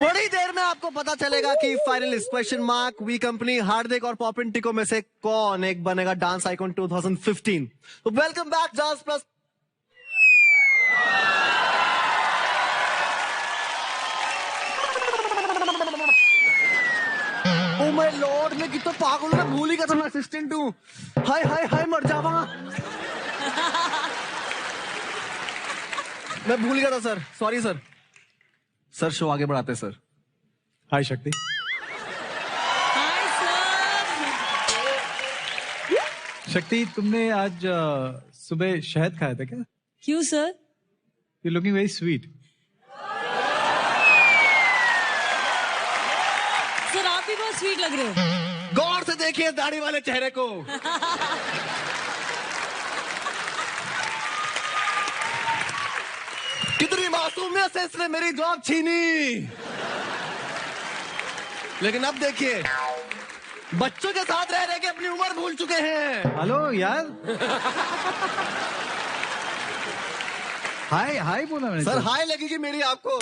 बड़ी देर में आपको पता चलेगा कि फाइनलिस्ट क्वेश्चन मार्क वी कंपनी हार्दिक और पॉपिन टिको में से कौन एक बनेगा डांस आइकॉन 2015। तो welcome back dance plus. Oh my Lord, मैं कितना पागल हूं, भूल ही गया था मैं असिस्टेंट हूं। हाय हाय हाय, मर जावा। मैं भूल गया था sir, sorry sir. Sir show आगे बढ़ाते सर। हाय शक्ति। Hi sir. शक्ति, तुमने आज सुबह शहद खाया था क्या? क्यों sir? You looking very sweet. Sir आप भी बहुत स्वीट लग रहे हो। गौर से देखिए दाढ़ी वाले चेहरे को। कितनी मासूमियत से इसने मेरी जॉब छीनी। लेकिन अब देखिए, बच्चों के साथ रह रहे के अपनी उम्र भूल चुके हैं। हेलो यार। हाय हाय बोला मैंने। सर हाय लगेगी मेरी आपको।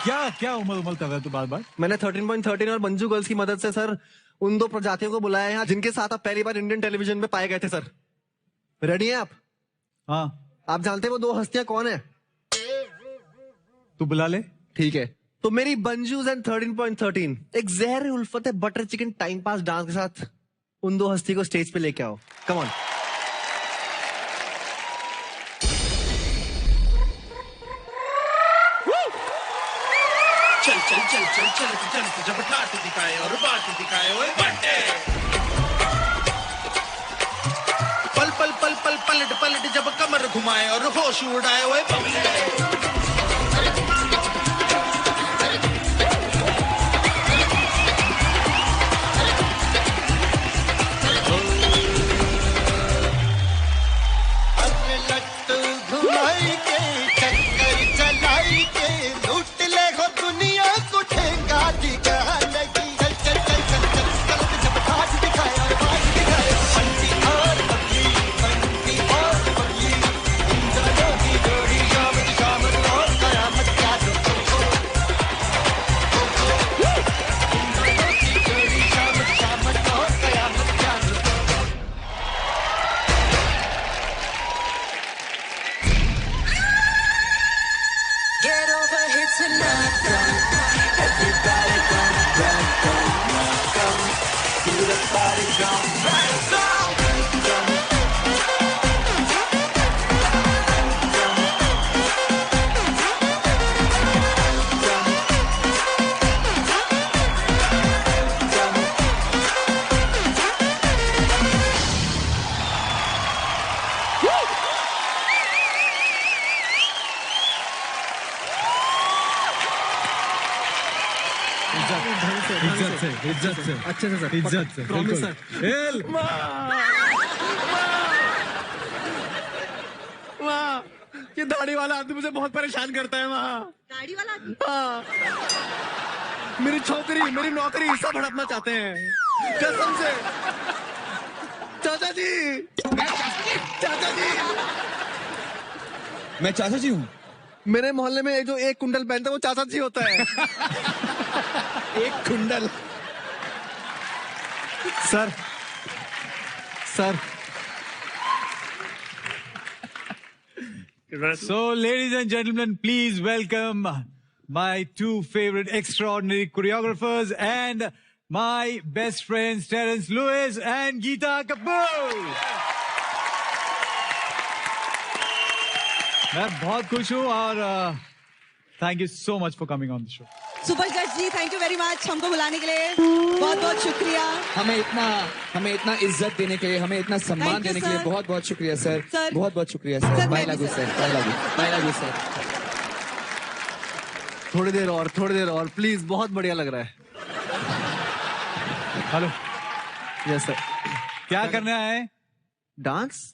क्या क्या उमल कर रहा है तू बार बार? मैंने 13.13 और मंजू गर्ल्स की मदद से सर उन दो प्रजातियों को बुलाया यहाँ जिनके साथ आप पहली बार इंडियन टेलीविजन में पाए गए थे सर। रेडी हैं आप? हाँ। आप जानते हैं वो दो हस्तियां कौन है? तू बुला ले। ठीक है, तो मेरी बंजूज एंड 13.13 एक जहर उल्फत है butter chicken time pass dance के साथ उन दो हस्ती को स्टेज पे लेके आओ। Come on. चल चल चल चल चल चल जब ठाट दिखाए और बाट दिखाए ओए बट्टे। पल पल पल पल पलट पलट जब कमर घुमाए और होश उड़ाए ओए बबले। इज्जत से अच्छे से सर, इज्जत से प्रॉमिस सर। माँ, ये दाढ़ी वाला आदमी मुझे बहुत परेशान करता है माँ। दाढ़ी वाला आदमी? हाँ, मेरी छोकरी मेरी नौकरी सब हड़पना चाहते हैं कसम से। चाचा जी, चाचा जी। मैं चाचा जी हूँ। मेरे मोहल्ले में जो एक कुंडल पहनता है वो चाचा जी होता है। एक कुंडल। Sir sir. So, ladies and gentlemen, please welcome my two favorite extraordinary choreographers and my best friends Terence Lewis and Geeta Kapoor. मैं बहुत खुश हूँ और thank you so much for coming on the show. Superstar ji, thank you very much हमको बुलाने के लिए। बहुत बहुत शुक्रिया। हमें इतना इज्जत देने के लिए, हमें इतना सम्मान Thank you, देने के लिए sir. बहुत बहुत शुक्रिया सर। Sir. बहुत बहुत शुक्रिया Sir, सर। मैं बाय भी लागू sir. सर। बाय लागू सर। थोड़ी देर और प्लीज, बहुत बढ़िया लग रहा है। हेलो। Yes sir. क्या करना है? डांस।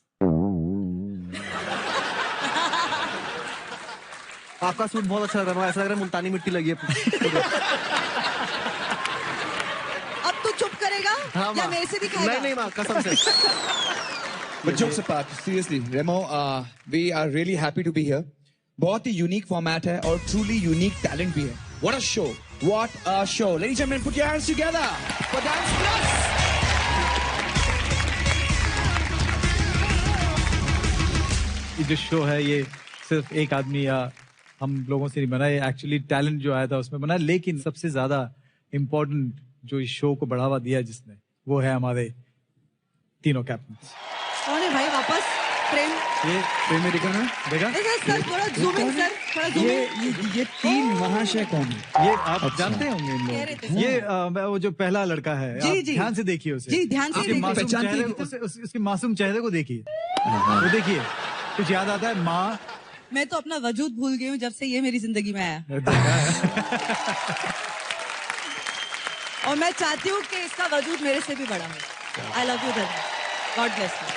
आपका सूट बहुत अच्छा लग रहा है, ऐसा लग रहा है मुल्तानी मिट्टी लगी है। अब तू चुप करेगा हाँ, या माँ। मेरे से भी खाएगा? नहीं माँ, कसम से। But jokes apart, seriously, Remo, we are really happy to be here. बहुत ही यूनिक फॉर्मेट है और ट्रूली यूनिक टैलेंट भी है. What a show! What a show! Ladies and gentlemen, put your hands together for Dance Plus. ये जो show है ये सिर्फ एक आदमी या हम लोगों से नहीं बना, ये एक्चुअली टैलेंट जो आया था उसमें बना. लेकिन सबसे ज्यादा इम्पोर्टेंट जो इस शो को बढ़ावा दिया जिसने, वो है हमारे तीनों कैप्टन. कौन है भाई वापस फ्रेम? ये फ्रेम में दिखा ना, देखा? सर थोड़ा जूम इन सर, थोड़ा जूम इन. ये तीन महाशय कौन है? ये आप जानते होंगे इन कह रहे लोग. थे सर. ये वो जो पहला लड़का है, जी, आप जी. ध्यान से देखिए उसे. जी, ध्यान से उसके देखिए. मासूम पहचानते चेहरे हैं को, उसके मासूम चेहरे को देखिए. वो देखिए, कुछ याद आता है? माँ. मैं तो अपना वजूद भूल गई हूँ जब से ये मेरी जिंदगी में आया. देखा है? और मैं चाहती हूँ कि इसका वजूद मेरे से भी बड़ा हो. आई लव यू धर्म. God bless you.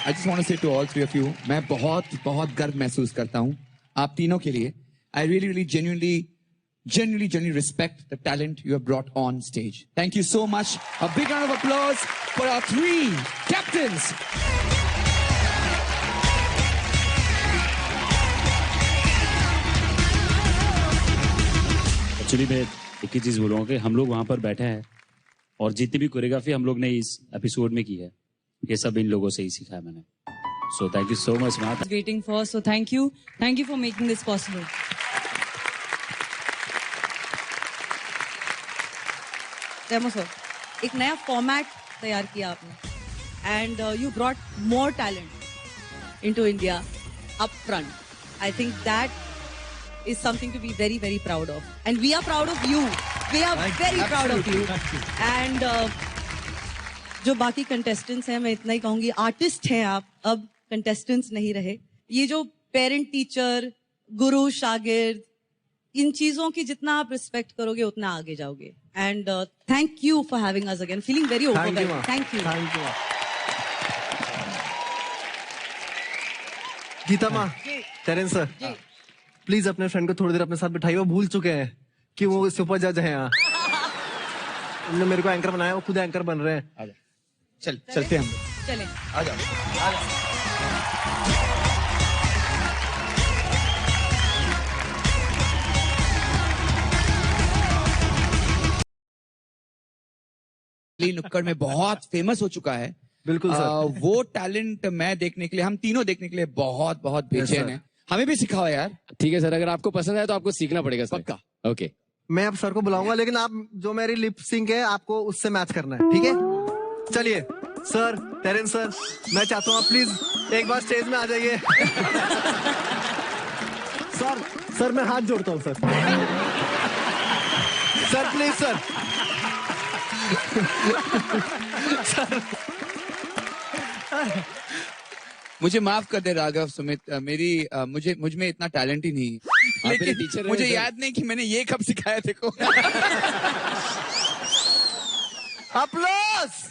I just want to say to all three of you, मैं बहुत गर्व महसूस करता हूँ आप तीनों के लिए. I really genuinely respect the talent you have brought on stage. Thank you so much. A big round of applause for our three captains. Actually मैं एक ही चीज बोलूंगा कि हम लोग वहां पर बैठे हैं और जितनी भी कोरियोग्राफी हम लोग ने इस एपिसोड में की है, ये सब इन लोगों से ही सीखा है मैंने. So thank you so much ma'am. Waiting for, so thank you for making this possible. Remo sir, एक नया फॉर्मेट तैयार किया आपने and you brought more talent into India up front. I think that is something to be very proud of, and we are proud of you. We are very proud of you. And जो बाकी contestants हैं, मैं इतना ही कहूंगी, artist हैं आप, अब contestants नहीं रहे. ये जो पेरेंट टीचर, गुरु शागिर्द, इन चीजों की जितना आप रिस्पेक्ट करोगे उतना आगे जाओगे. And thank you for having us again. Feeling very overwhelmed. Thank you. Geeta माँ, टेरेंस सर, प्लीज अपने फ्रेंड को थोड़ी देर अपने साथ बिठाइए. वो भूल चुके हैं कि वो सुपर जज है यहाँ. उन्होंने मेरे को एंकर बनाया, वो खुद एंकर बन रहे हैं. चलते हम. चलें. आ जाओ. नुक्कड़ में बहुत फेमस हो चुका है. बिल्कुल सर. वो टैलेंट मैं देखने के लिए, हम तीनों देखने के लिए बहुत बेचैन हैं. हमें भी सिखाओ यार. ठीक है सर, अगर आपको पसंद है तो आपको सीखना पड़ेगा सर. पक्का. ओके. मैं अब सर को बुलाऊंगा, लेकिन आप जो मेरी लिप सिंक है आपको उससे मैच करना है. ठीक है, चलिए सर. टेरेंस सर, मैं चाहता हूँ आप प्लीज एक बार स्टेज में आ जाइए. सर मैं हाथ जोड़ता हूँ सर. Sir please sir. मुझे माफ कर दे राघव, सुमित. मुझ में इतना टैलेंट ही नहीं है. लेकिन टीचर मुझे याद नहीं कि मैंने ये कब सिखाया. देखो. अप्लॉस.